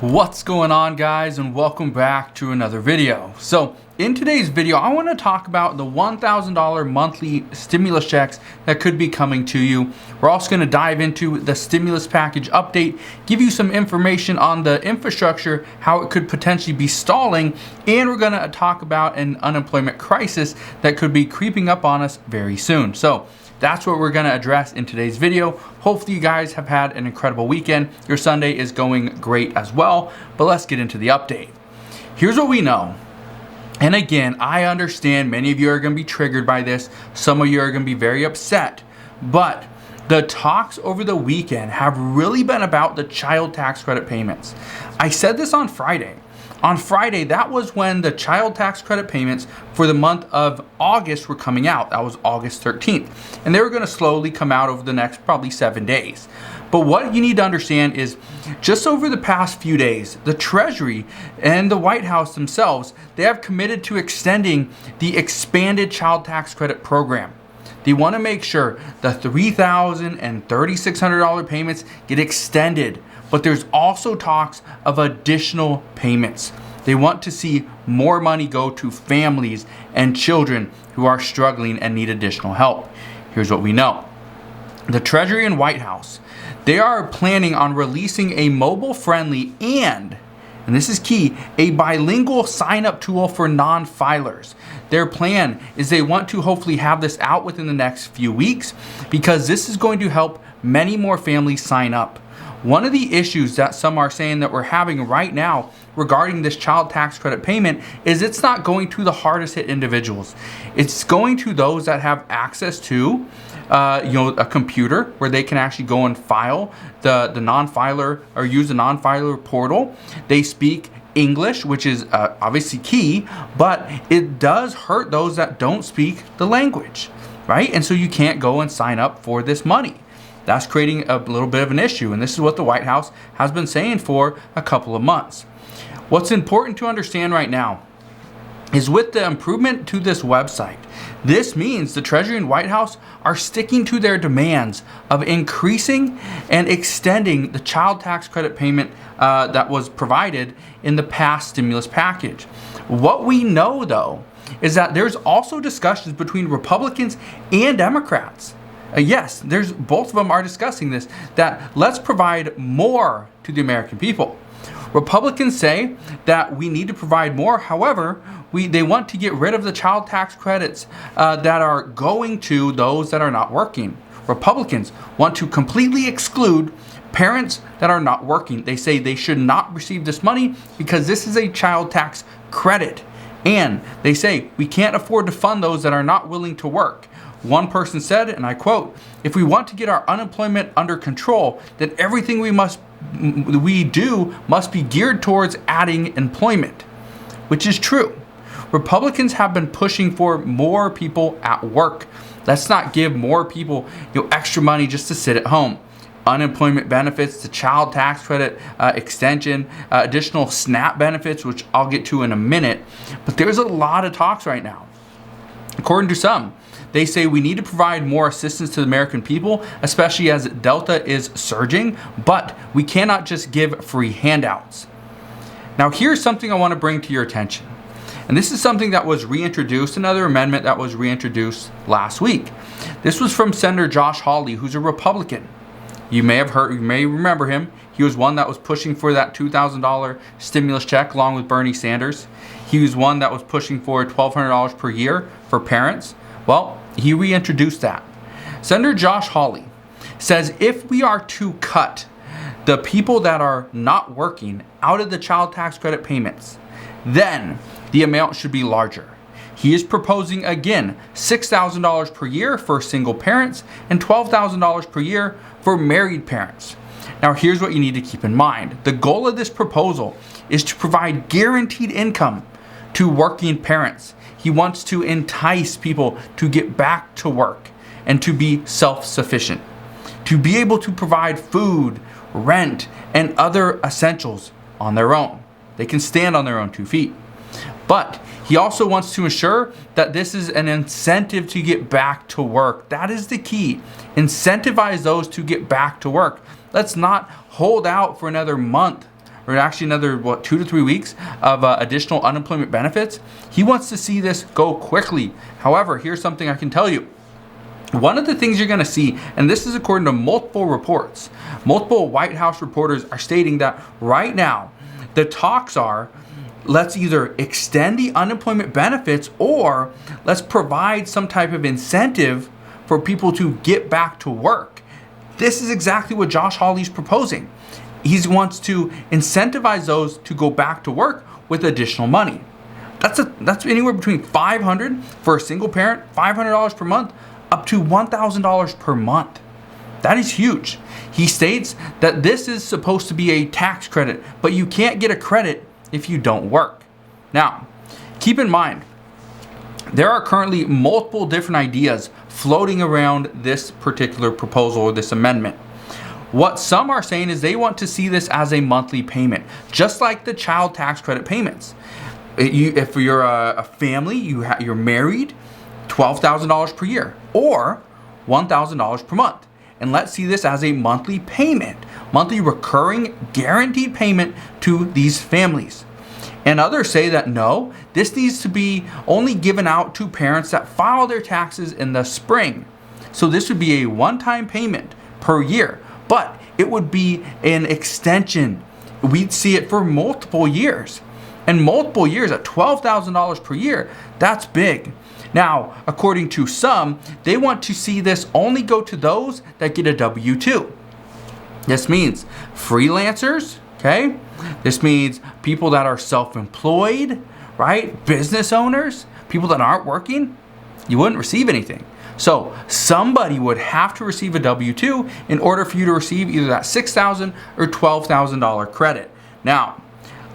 What's going on, guys, and welcome back to another video. So in today's video, I want to talk about the $1,000 monthly stimulus checks that could be coming to you. We're also going to dive into the stimulus package update, give you some information on the infrastructure, how it could potentially be stalling, and we're going to talk about an unemployment crisis that could be creeping up on us very soon. So that's what we're going to address in today's video. Hopefully you guys have had an incredible weekend. Your Sunday is going great as well, but let's get into the update. Here's what we know. And again, I understand many of you are going to be triggered by this. Some of you are going to be very upset, but the talks over the weekend have really been about the child tax credit payments. I said this on Friday. On Friday, that was when the child tax credit payments for the month of August were coming out. That was August 13th. And they were going to slowly come out over the next probably 7 days. But what you need to understand is just over the past few days, the Treasury and the White House themselves, they have committed to extending the expanded child tax credit program. They want to make sure the $3,000 and $3,600 payments get extended. But there's also talks of additional payments. They want to see more money go to families and children who are struggling and need additional help. Here's what we know. The Treasury and White House, they are planning on releasing a mobile-friendly and this is key, a bilingual sign-up tool for non-filers. Their plan is they want to hopefully have this out within the next few weeks because this is going to help many more families sign up. One of the issues that some are saying that we're having right now regarding this child tax credit payment is it's not going to the hardest hit individuals. It's going to those that have access to a computer where they can actually go and file the non-filer or use the non-filer portal. They speak English, which is obviously key, but it does hurt those that don't speak the language, right? And so you can't go and sign up for this money. That's creating a little bit of an issue, and this is what the White House has been saying for a couple of months. What's important to understand right now is with the improvement to this website, this means the Treasury and White House are sticking to their demands of increasing and extending the child tax credit payment that was provided in the past stimulus package. What we know, though, is that there's also discussions between Republicans and Democrats. Yes, both of them are discussing this, that let's provide more to the American people. Republicans say that we need to provide more. However, they want to get rid of the child tax credits that are going to those that are not working. Republicans want to completely exclude parents that are not working. They say they should not receive this money because this is a child tax credit. And they say we can't afford to fund those that are not willing to work. One person said, and I quote, "If we want to get our unemployment under control, then everything we do must be geared towards adding employment," which is true. Republicans have been pushing for more people at work. Let's not give more people extra money just to sit at home. Unemployment benefits, the child tax credit extension, additional SNAP benefits, which I'll get to in a minute. But there's a lot of talks right now. According to some, they say we need to provide more assistance to the American people, especially as Delta is surging, but we cannot just give free handouts. Now, here's something I want to bring to your attention. And this is something that was reintroduced, another amendment that was reintroduced last week. This was from Senator Josh Hawley, who's a Republican. You may remember him. He was one that was pushing for that $2,000 stimulus check along with Bernie Sanders. He was one that was pushing for $1,200 per year for parents. Well, he reintroduced that. Senator Josh Hawley says if we are to cut the people that are not working out of the child tax credit payments, then the amount should be larger. He is proposing, again, $6,000 per year for single parents and $12,000 per year for married parents. Now, here's what you need to keep in mind. The goal of this proposal is to provide guaranteed income to working parents. He wants to entice people to get back to work and to be self-sufficient, to be able to provide food, rent, and other essentials on their own. They can stand on their own 2 feet. But he also wants to ensure that this is an incentive to get back to work. That is the key. Incentivize those to get back to work. Let's not hold out for another month or actually another, 2 to 3 weeks of additional unemployment benefits. He wants to see this go quickly. However, here's something I can tell you. One of the things you're going to see, and this is according to multiple reports, multiple White House reporters are stating that right now the talks are, let's either extend the unemployment benefits or let's provide some type of incentive for people to get back to work. This is exactly what Josh Hawley's proposing. He wants to incentivize those to go back to work with additional money. That's anywhere between $500 for a single parent, $500 per month, up to $1,000 per month. That is huge. He states that this is supposed to be a tax credit, but you can't get a credit if you don't work. Now, keep in mind, there are currently multiple different ideas floating around this particular proposal or this amendment. What some are saying is they want to see this as a monthly payment, just like the child tax credit payments. If you're a family, you're married, $12,000 per year or $1,000 per month. And let's see this as a monthly payment, monthly recurring guaranteed payment to these families. And others say that no, this needs to be only given out to parents that file their taxes in the spring. So this would be a one-time payment per year, but it would be an extension. We'd see it for multiple years. And multiple years at $12,000 per year, that's big. Now, according to some, they want to see this only go to those that get a W-2. This means freelancers, okay? This means people that are self-employed, right? Business owners, people that aren't working, you wouldn't receive anything. So somebody would have to receive a W-2 in order for you to receive either that $6,000 or $12,000 credit. Now,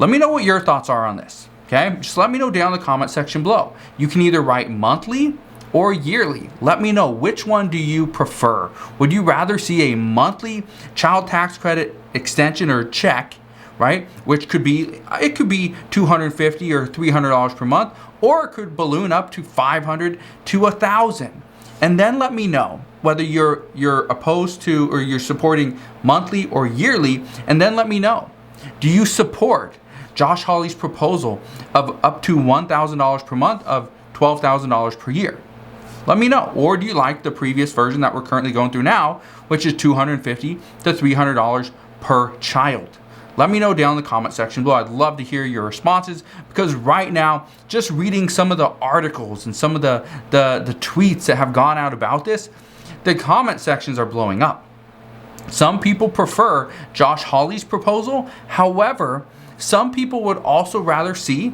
let me know what your thoughts are on this, okay? Just let me know down in the comment section below. You can either write monthly or yearly. Let me know, which one do you prefer? Would you rather see a monthly child tax credit extension or check, right? Which could be, it could be $250 or $300 per month, or it could balloon up to $500 to $1,000. And then let me know whether you're opposed to or you're supporting monthly or yearly, and then let me know, do you support Josh Hawley's proposal of up to $1,000 per month of $12,000 per year? Let me know. Or do you like the previous version that we're currently going through now, which is $250 to $300 per child? Let me know down in the comment section below. I'd love to hear your responses, because right now, just reading some of the articles and some of the tweets that have gone out about this, the comment sections are blowing up. Some people prefer Josh Hawley's proposal. However, some people would also rather see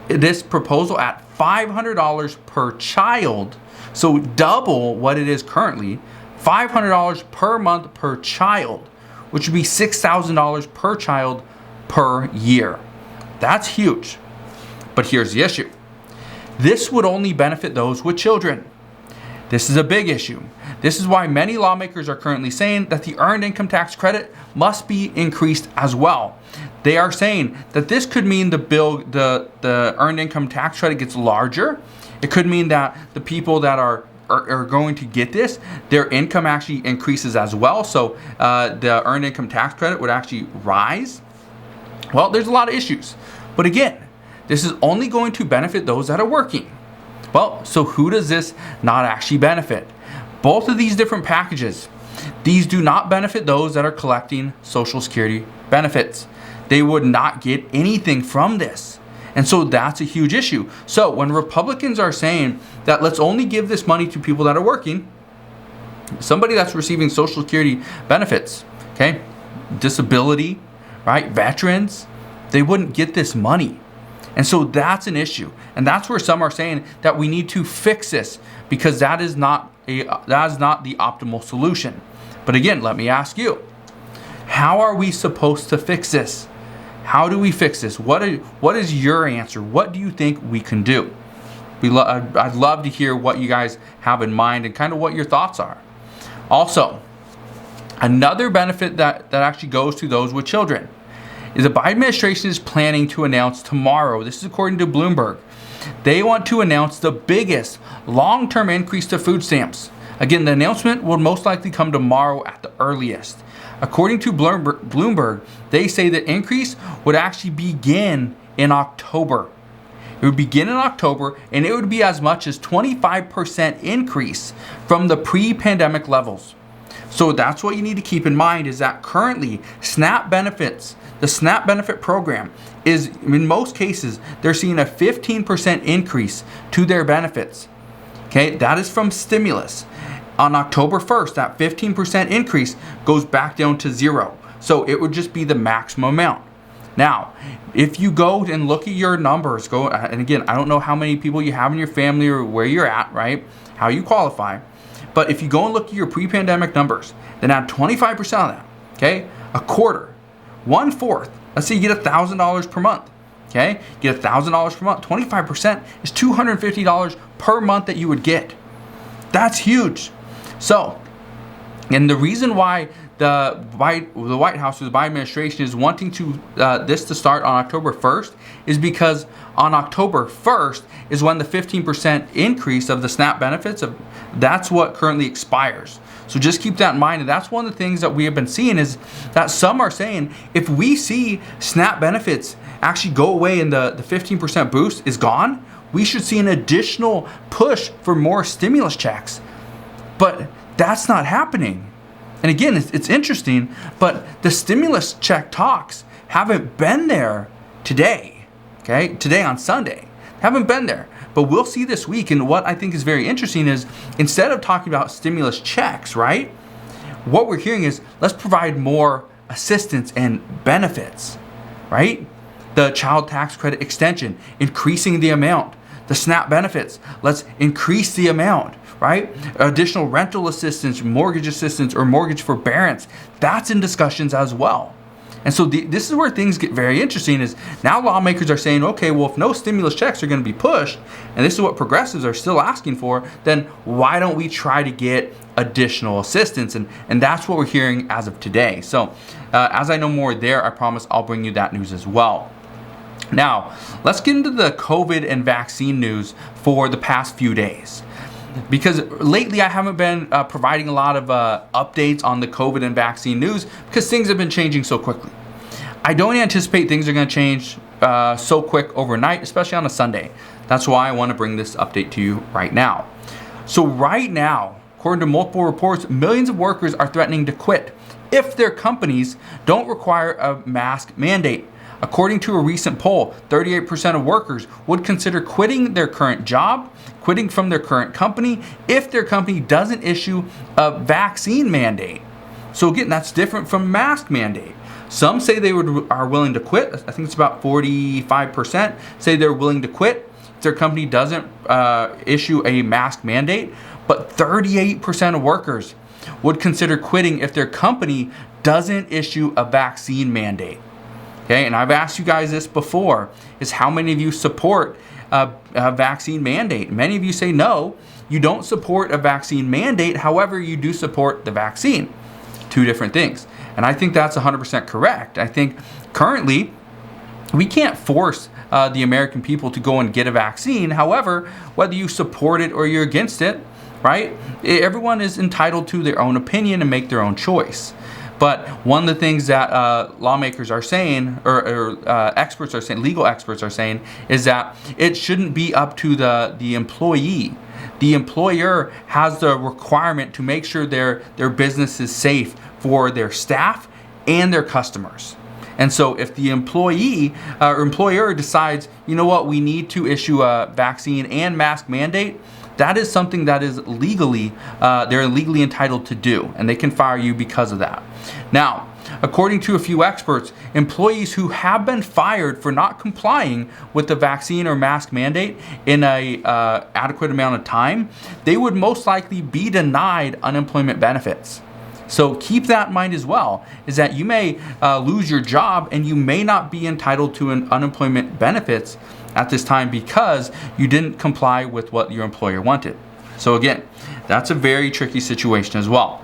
this proposal at $500 per child. So double what it is currently, $500 per month per child, which would be $6,000 per child per year. That's huge. But here's the issue. This would only benefit those with children. This is a big issue. This is why many lawmakers are currently saying that the earned income tax credit must be increased as well. They are saying that this could mean the earned income tax credit gets larger. It could mean that the people that are going to get this, their income actually increases as well. So the earned income tax credit would actually rise. Well, there's a lot of issues. But again, this is only going to benefit those that are working. Well, so who does this not actually benefit? Both of these different packages, these do not benefit those that are collecting Social Security benefits. They would not get anything from this. And so that's a huge issue. So when Republicans are saying that let's only give this money to people that are working, somebody that's receiving Social Security benefits, okay, disability, right, veterans, they wouldn't get this money. And so that's an issue. And that's where some are saying that we need to fix this, because that is not the optimal solution. But again, let me ask you, how are we supposed to fix this? How do we fix this? What is your answer? What do you think we can do? I'd love to hear what you guys have in mind and kind of what your thoughts are. Also, another benefit that actually goes to those with children is the Biden administration is planning to announce tomorrow, this is according to Bloomberg, they want to announce the biggest long-term increase to food stamps. Again, the announcement will most likely come tomorrow at the earliest. According to Bloomberg, they say the increase would actually begin in October. It would begin in October, and it would be as much as 25% increase from the pre-pandemic levels. So that's what you need to keep in mind, is that currently SNAP benefits, the SNAP benefit program is, in most cases, they're seeing a 15% increase to their benefits. Okay, that is from stimulus. On October 1st, that 15% increase goes back down to zero. So it would just be the maximum amount. Now, if you go and look at your numbers, and again, I don't know how many people you have in your family or where you're at, right? How you qualify. But if you go and look at your pre-pandemic numbers, then add 25% of that, okay? A quarter, 1/4. Let's say you get $1,000 per month, okay? You get $1,000 per month. 25% is $250 per month that you would get. That's huge. So, and the reason why the White House or the Biden administration is wanting to this to start on October 1st is because on October 1st is when the 15% increase of the SNAP benefits, that's what currently expires. So just keep that in mind. And that's one of the things that we have been seeing, is that some are saying if we see SNAP benefits actually go away and the 15% boost is gone, we should see an additional push for more stimulus checks. But that's not happening. And again, it's interesting, but the stimulus check talks haven't been there today, okay? Today on Sunday, haven't been there. But we'll see this week, and what I think is very interesting is instead of talking about stimulus checks, right? What we're hearing is let's provide more assistance and benefits, right? The child tax credit extension, increasing the amount. The SNAP benefits, let's increase the amount, right? Additional rental assistance, mortgage assistance, or mortgage forbearance, that's in discussions as well. And so this is where things get very interesting, is now lawmakers are saying, okay, well, if no stimulus checks are going to be pushed, and this is what progressives are still asking for, then why don't we try to get additional assistance? And that's what we're hearing as of today. So as I know more there, I promise I'll bring you that news as well. Now, let's get into the COVID and vaccine news for the past few days. Because lately I haven't been providing a lot of updates on the COVID and vaccine news because things have been changing so quickly. I don't anticipate things are going to change so quick overnight, especially on a Sunday. That's why I want to bring this update to you right now. So right now, according to multiple reports, millions of workers are threatening to quit if their companies don't require a mask mandate. According to a recent poll, 38% of workers would consider quitting their current job, quitting from their current company, if their company doesn't issue a vaccine mandate. So again, that's different from mask mandate. Some say they are willing to quit. I think it's about 45% say they're willing to quit if their company doesn't issue a mask mandate. But 38% of workers would consider quitting if their company doesn't issue a vaccine mandate. Okay, and I've asked you guys this before, is how many of you support a vaccine mandate? Many of you say no, you don't support a vaccine mandate, however, you do support the vaccine. Two different things. And I think that's 100% correct. I think currently we can't force the American people to go and get a vaccine. However, whether you support it or you're against it, right? Everyone is entitled to their own opinion and make their own choice. But one of the things that lawmakers are saying, or experts are saying, legal experts are saying, is that it shouldn't be up to the employee. The employer has the requirement to make sure their business is safe for their staff and their customers. And so if the employee or employer decides, you know what, we need to issue a vaccine and mask mandate, that is something that is legally, they're legally entitled to do, and they can fire you because of that. Now, according to a few experts, employees who have been fired for not complying with the vaccine or mask mandate in a adequate amount of time, they would most likely be denied unemployment benefits. So keep that in mind as well, is that you may lose your job and you may not be entitled to an unemployment benefits at this time because you didn't comply with what your employer wanted. So again, that's a very tricky situation as well.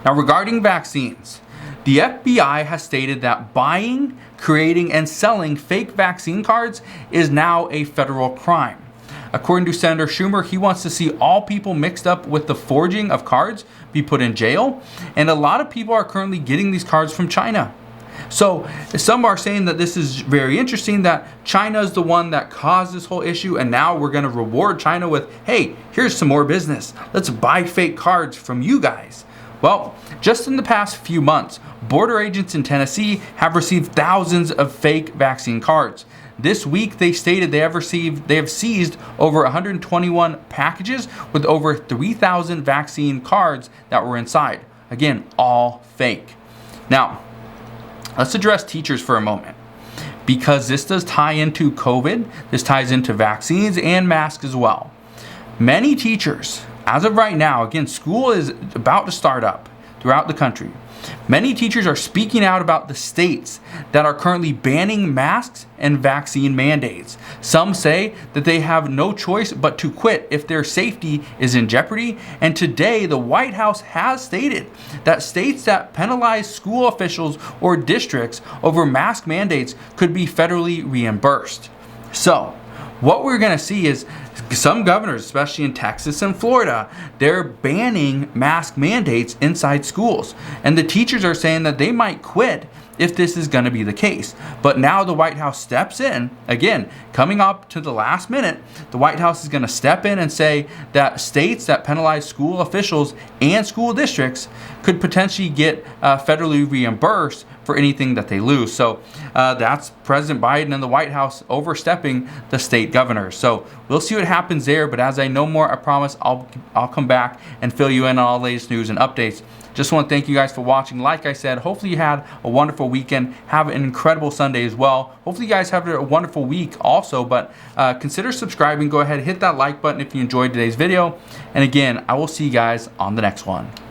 Now regarding vaccines, the FBI has stated that buying, creating, and selling fake vaccine cards is now a federal crime. According to Senator Schumer, he wants to see all people mixed up with the forging of cards be put in jail. And a lot of people are currently getting these cards from China. So some are saying that this is very interesting, that China is the one that caused this whole issue, and now we're going to reward China with, hey, here's some more business. Let's buy fake cards from you guys. Well, just in the past few months, border agents in Tennessee have received thousands of fake vaccine cards. This week, they stated they have seized over 121 packages with over 3,000 vaccine cards that were inside. Again, all fake. Now, let's address teachers for a moment, because this does tie into COVID. This ties into vaccines and masks as well. Many teachers, as of right now, again, school is about to start up throughout the country. Many teachers are speaking out about the states that are currently banning masks and vaccine mandates. Some say that they have no choice but to quit if their safety is in jeopardy. And today, the White House has stated that states that penalize school officials or districts over mask mandates could be federally reimbursed. So, what we're going to see is some governors, especially in Texas and Florida, they're banning mask mandates inside schools. And the teachers are saying that they might quit if this is going to be the case. But now the White House steps in. Again, coming up to the last minute, the White House is going to step in and say that states that penalize school officials and school districts could potentially get federally reimbursed for anything that they lose. So that's President Biden and the White House overstepping the state governors. So we'll see what happens there. But as I know more, I promise I'll come back and fill you in on all the latest news and updates. Just want to thank you guys for watching. Like I said, hopefully you had a wonderful weekend. Have an incredible Sunday as well. Hopefully you guys have a wonderful week also. But consider subscribing. Go ahead, hit that like button if you enjoyed today's video. And again, I will see you guys on the next one.